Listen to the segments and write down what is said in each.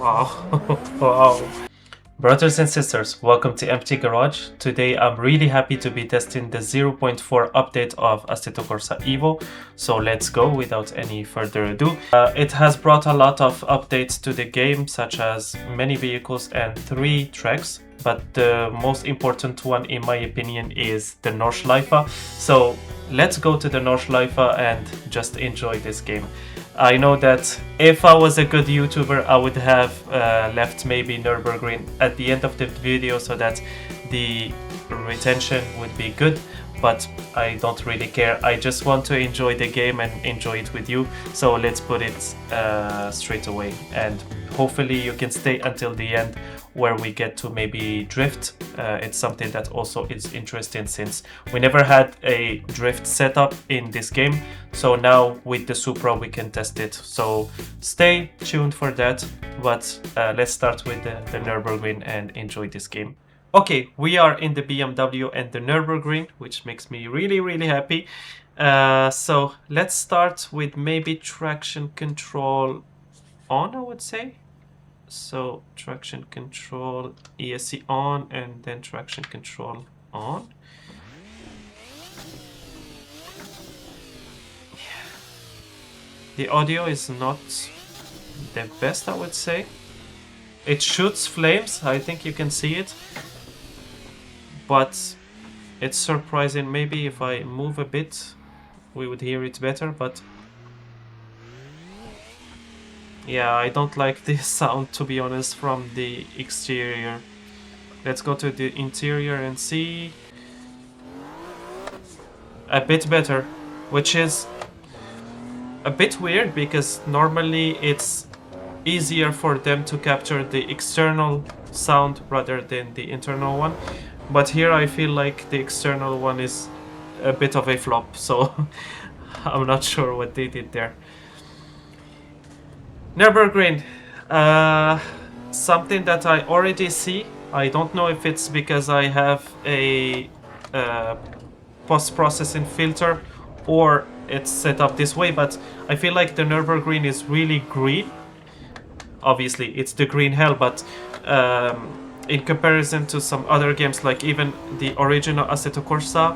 Wow. Wow. Brothers and sisters, welcome to Empti Garage. Today I'm really happy to be testing the 0.4 update of Assetto Corsa EVO. So let's go without any further ado. It has brought a lot of updates to the game, such as many vehicles and 3 tracks. But the most important one, in my opinion, is the Nordschleife. So let's go to the Nordschleife and just enjoy this game. I know that if I was a good YouTuber, I would have left maybe Nürburgring at the end of the video so that the retention would be good, but I don't really care. I just want to enjoy the game and enjoy it with you. So let's put it straight away, and hopefully you can stay until the end where we get to maybe drift. It's something that also is interesting since we never had a drift setup in this game. So now with the Supra we can test it. So stay tuned for that. But let's start with the Nürburgring and enjoy this game. Okay, we are in the BMW and the Nürburgring, which makes me really happy. So let's start with maybe traction control on, I would say. So traction control, ESC on, and then traction control on. Yeah. The audio is not the best, I would say. It shoots flames, I think you can see it. But it's surprising. Maybe if I move a bit, we would hear it better, but yeah, I don't like this sound, to be honest, from the exterior. Let's go to the interior and see. A bit better, which is a bit weird because normally it's easier for them to capture the external sound rather than the internal one. But here I feel like the external one is a bit of a flop, so I'm not sure what they did there. Nürburgring, something that I already see. I don't know if it's because I have a post-processing filter or it's set up this way, but I feel like the Nürburgring is really green. Obviously, it's the green hell, but in comparison to some other games, like even the original Assetto Corsa,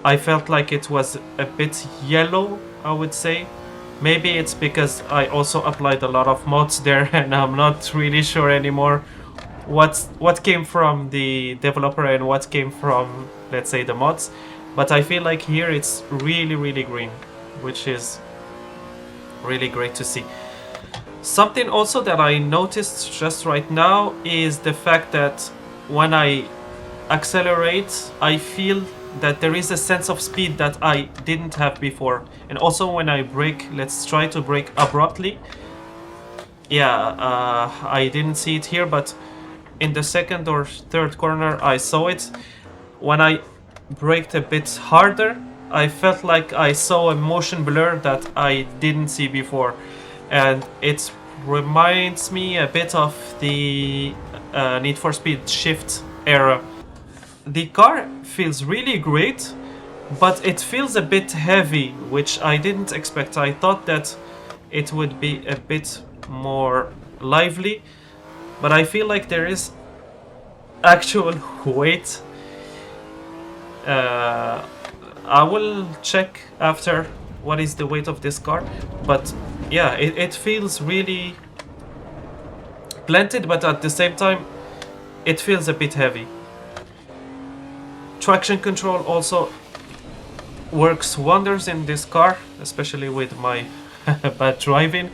I felt like it was a bit yellow, I would say. Maybe it's because I also applied a lot of mods there and I'm not really sure anymore what came from the developer and what came from, let's say, the mods. But I feel like here it's really green, which is really great to see. Something also that I noticed just right now is the fact that when I accelerate, I feel that there is a sense of speed that I didn't have before. And also when I brake, let's try to brake abruptly. Yeah, I didn't see it here, but in the second or third corner I saw it. When I braked a bit harder, I felt like I saw a motion blur that I didn't see before. And it reminds me a bit of the Need for Speed Shift era. The car feels really great, but it feels a bit heavy, which I didn't expect. I thought that it would be a bit more lively, but I feel like there is actual weight. I will check after what is the weight of this car, but yeah, it feels really planted, but at the same time it feels a bit heavy. Traction control also works wonders in this car, especially with my bad driving,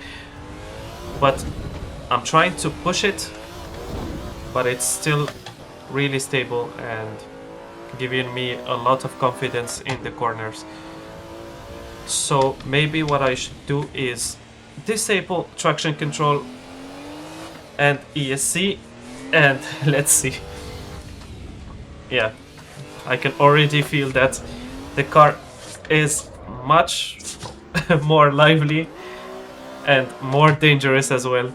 but I'm trying to push it, but it's still really stable and giving me a lot of confidence in the corners. So maybe what I should do is disable traction control and ESC, and let's see. Yeah, I can already feel that the car is much more lively and more dangerous as well.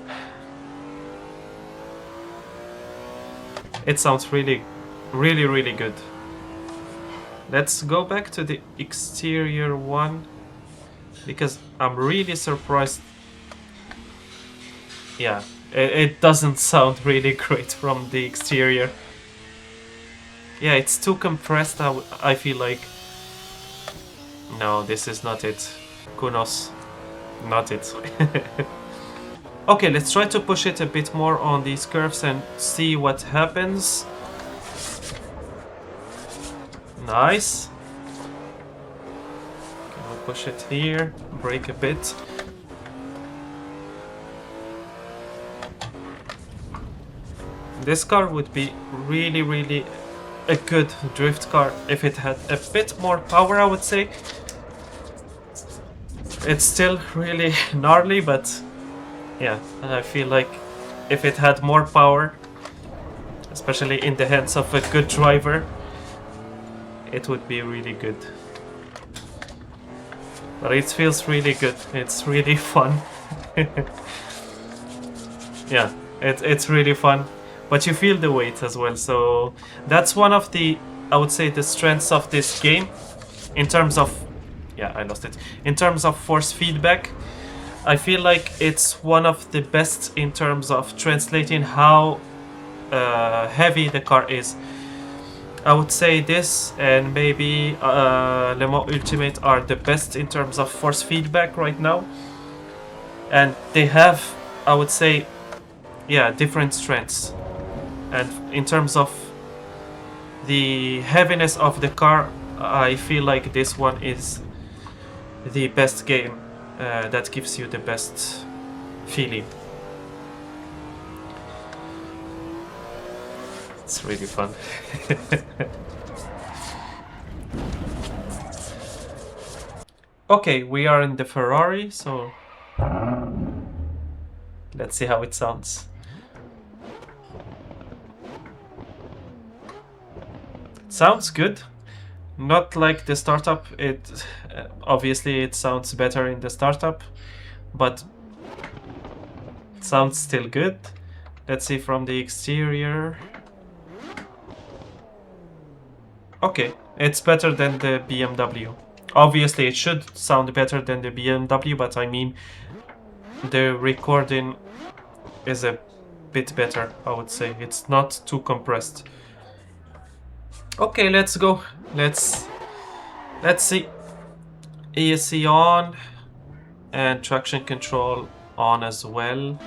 It sounds really good. Let's go back to the exterior one, because I'm really surprised. Yeah, It doesn't sound really great from the exterior. Yeah, it's too compressed, I feel like. No, this is not it. Kunos. Not it. Okay, let's try to push it a bit more on these curves and see what happens. Nice. Okay, we'll push it here, brake a bit. This car would be really a good drift car if it had a bit more power, I would say. It's still really gnarly, but yeah, I feel like if it had more power, especially in the hands of a good driver, it would be really good. But it feels really good. It's really fun. Yeah, it's really fun. But you feel the weight as well, so that's one of the, I would say, the strengths of this game in terms of, yeah, I lost it. In terms of force feedback, I feel like it's one of the best in terms of translating how heavy the car is. I would say this and maybe Le Mans Ultimate are the best in terms of force feedback right now. And they have, I would say, yeah, different strengths. And in terms of the heaviness of the car, I feel like this one is the best game that gives you the best feeling. It's really fun. Okay, we are in the Ferrari, so let's see how it sounds. Sounds good. Not like the startup. It obviously it sounds better in the startup, but it sounds still good. Let's see from the exterior. Okay, it's better than the BMW. Obviously it should sound better than the BMW, but I mean the recording is a bit better, I would say. It's not too compressed. Okay, let's go. Let's see. ESC on and traction control on as well.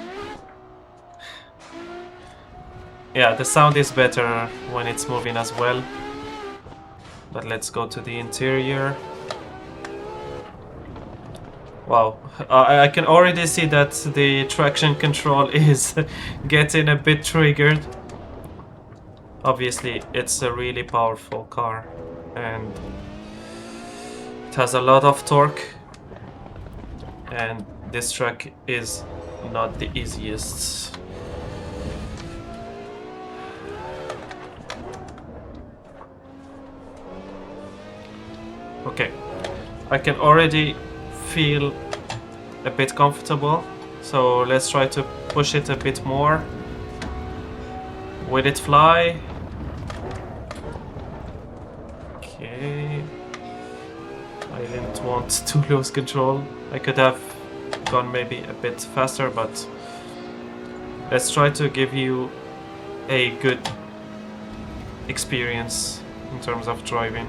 Yeah, the sound is better when it's moving as well. But let's go to the interior. Wow, I can already see that the traction control is getting a bit triggered. Obviously, it's a really powerful car and it has a lot of torque, and this track is not the easiest. Okay, I can already feel a bit comfortable, so let's try to push it a bit more. Will it fly? Okay. I didn't want to lose control. I could have gone maybe a bit faster, but let's try to give you a good experience in terms of driving.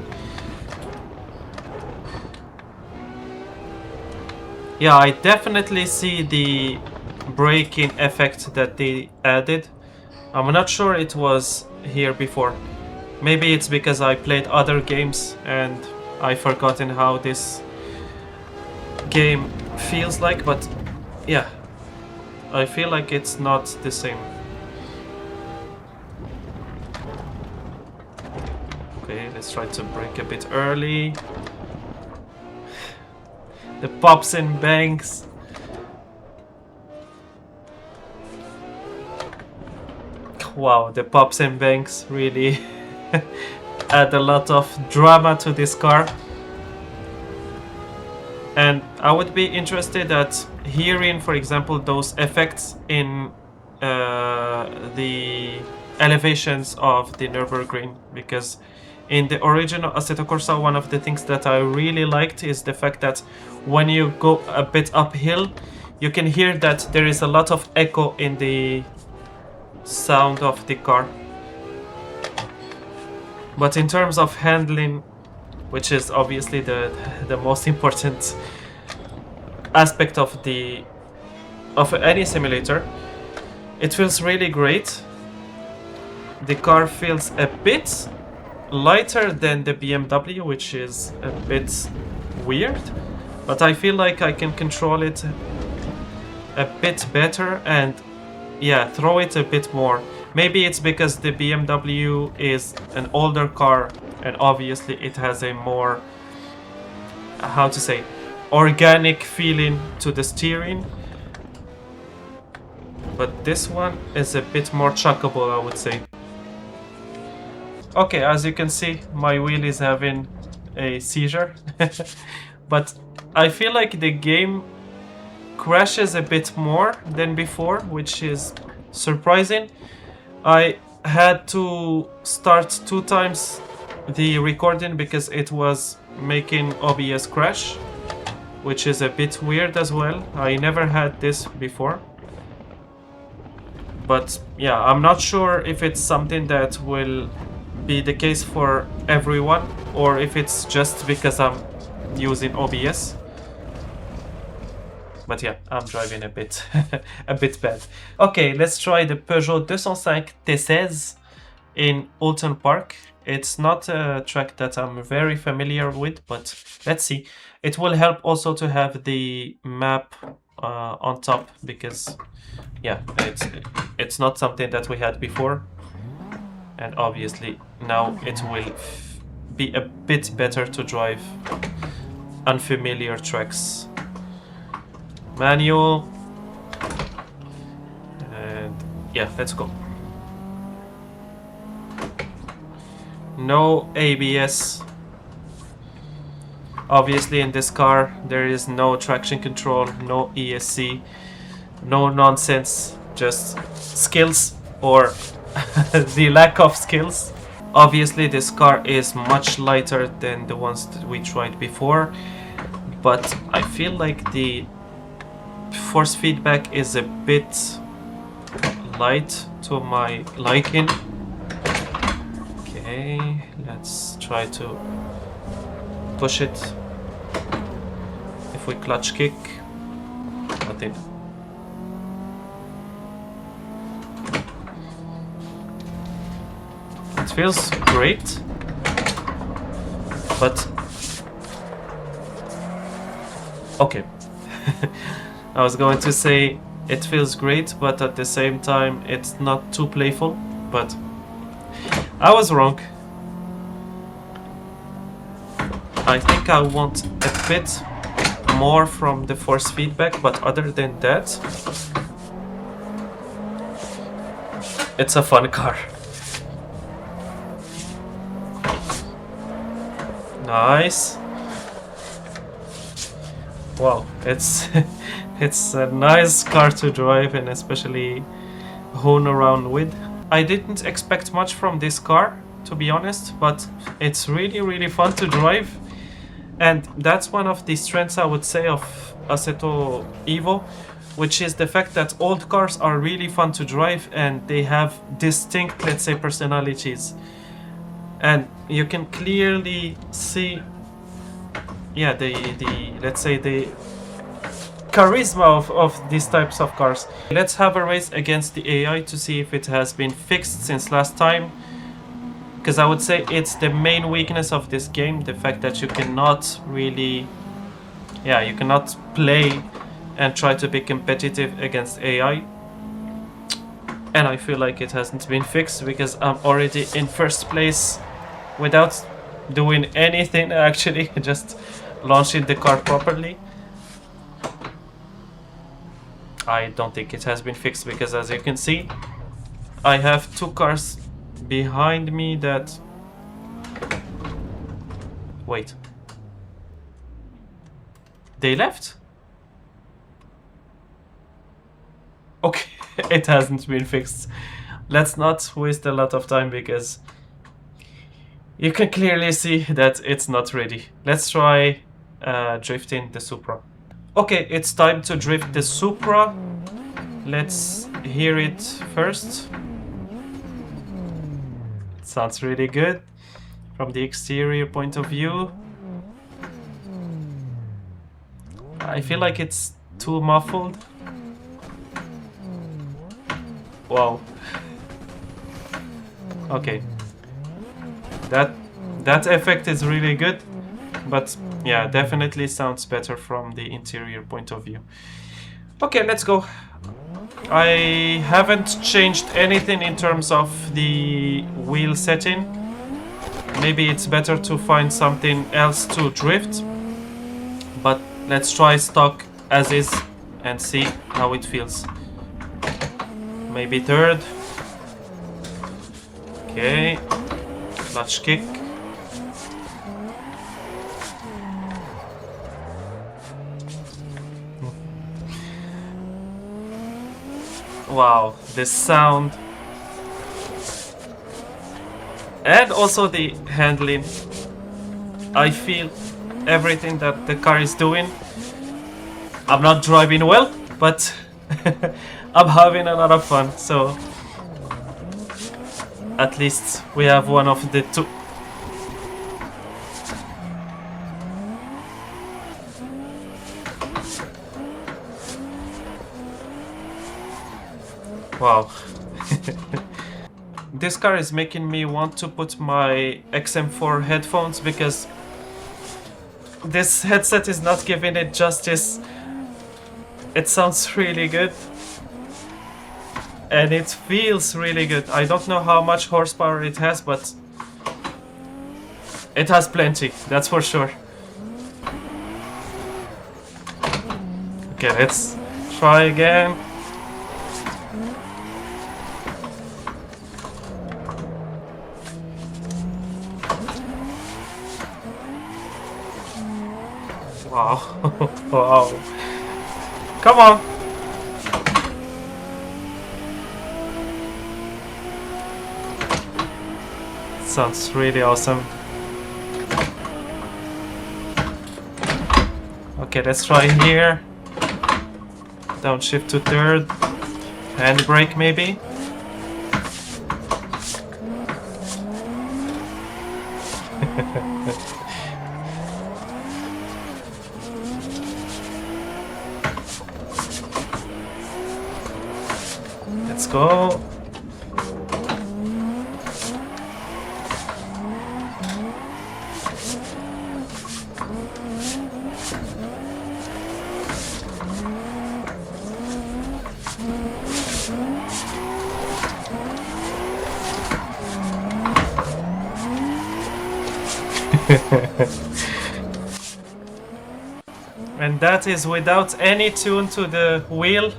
Yeah, I definitely see the braking effect that they added. I'm not sure it was here before. Maybe it's because I played other games and I've forgotten how this game feels like, but yeah, I feel like it's not the same. Okay, let's try to brake a bit early. The pops and bangs. Wow, the pops and bangs really add a lot of drama to this car. And I would be interested at hearing, for example, those effects in the elevations of the Nürburgring, because in the original Assetto Corsa, one of the things that I really liked is the fact that when you go a bit uphill, you can hear that there is a lot of echo in the sound of the car. But in terms of handling, which is obviously the most important aspect of any simulator, it feels really great. The car feels a bit lighter than the BMW, which is a bit weird, but I feel like I can control it a bit better and yeah, throw it a bit more. Maybe it's because the BMW is an older car and obviously it has a more, how to say, organic feeling to the steering. But this one is a bit more chuckable, I would say. Okay, as you can see, my wheel is having a seizure. But I feel like the game crashes a bit more than before, which is surprising. I had to start 2 times the recording because it was making OBS crash, which is a bit weird as well. I never had this before. But yeah, I'm not sure if it's something that will be the case for everyone or if it's just because I'm using OBS. But yeah, I'm driving a bit a bit bad. Okay, let's try the Peugeot 205 T16 in Oulton Park. It's not a track that I'm very familiar with, but let's see. It will help also to have the map on top because yeah, it's not something that we had before, and obviously now it will be a bit better to drive unfamiliar tracks. Manual, and yeah, let's go. No ABS. Obviously in this car there is no traction control, no ESC, no nonsense, just skills or the lack of skills. Obviously this car is much lighter than the ones that we tried before, but I feel like the force feedback is a bit light to my liking. Okay, let's try to push it. If we clutch kick, nothing. It feels great, but okay. I was going to say it feels great, but at the same time it's not too playful, but I was wrong. I think I want a bit more from the force feedback, but other than that, it's a fun car. Nice. Wow, it's it's a nice car to drive and especially hone around with. I didn't expect much from this car, to be honest, but it's really fun to drive. And that's one of the strengths, I would say, of Assetto EVO, which is the fact that old cars are really fun to drive and they have distinct, let's say, personalities. And you can clearly see, yeah, the let's say the charisma of these types of cars. Let's have a race against the AI to see if it has been fixed since last time, because I would say it's the main weakness of this game, the fact that you cannot really, yeah, you cannot play and try to be competitive against AI. And I feel like it hasn't been fixed because I'm already in first place without doing anything, actually, just launching the car properly. I don't think it has been fixed because, as you can see, I have 2 cars behind me that... Wait. They left? Okay, it hasn't been fixed. Let's not waste a lot of time because you can clearly see that it's not ready. Let's try drifting the Supra. Okay, it's time to drift the Supra. Let's hear it first. It sounds really good from the exterior point of view. I feel like it's too muffled. Wow. Okay. That effect is really good, but yeah, definitely sounds better from the interior point of view. Okay, let's go. I haven't changed anything in terms of the wheel setting. Maybe it's better to find something else to drift, but let's try stock as is and see how it feels. Maybe third. Okay, clutch kick. Wow, the sound and also the handling. I feel everything that the car is doing. I'm not driving well, but I'm having a lot of fun, so at least we have one of the two. Wow. This car is making me want to put my XM4 headphones because this headset is not giving it justice. It sounds really good. And it feels really good. I don't know how much horsepower it has, but it has plenty, that's for sure. Okay, let's try again. Wow. Wow. Come on. Sounds really awesome. Okay, let's try here. Downshift to third. Handbrake maybe. Let's go. And that is without any tune to the wheel.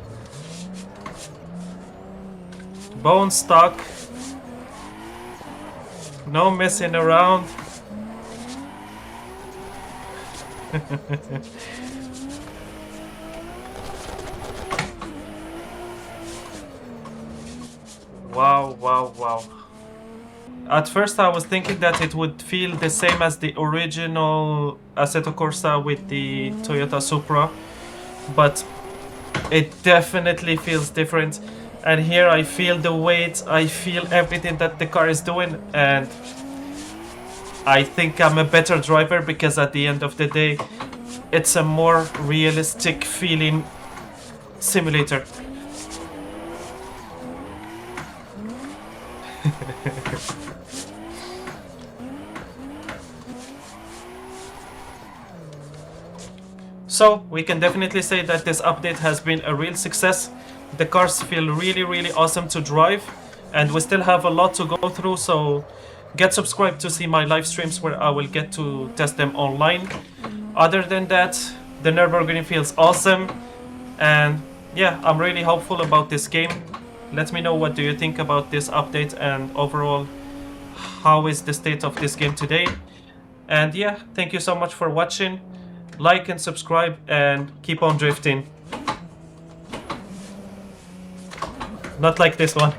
Bone stock. No messing around. Wow, wow, wow. At first I was thinking that it would feel the same as the original Assetto Corsa with the Toyota Supra, but it definitely feels different. And here I feel the weight, I feel everything that the car is doing, and I think I'm a better driver because at the end of the day, it's a more realistic feeling simulator. So we can definitely say that this update has been a real success. The cars feel really awesome to drive, and we still have a lot to go through, so get subscribed to see my live streams where I will get to test them online. Other than that, the Nürburgring feels awesome, and yeah, I'm really hopeful about this game. Let me know what do you think about this update, and overall, how is the state of this game today. And yeah, thank you so much for watching. Like and subscribe and keep on drifting. Not like this one.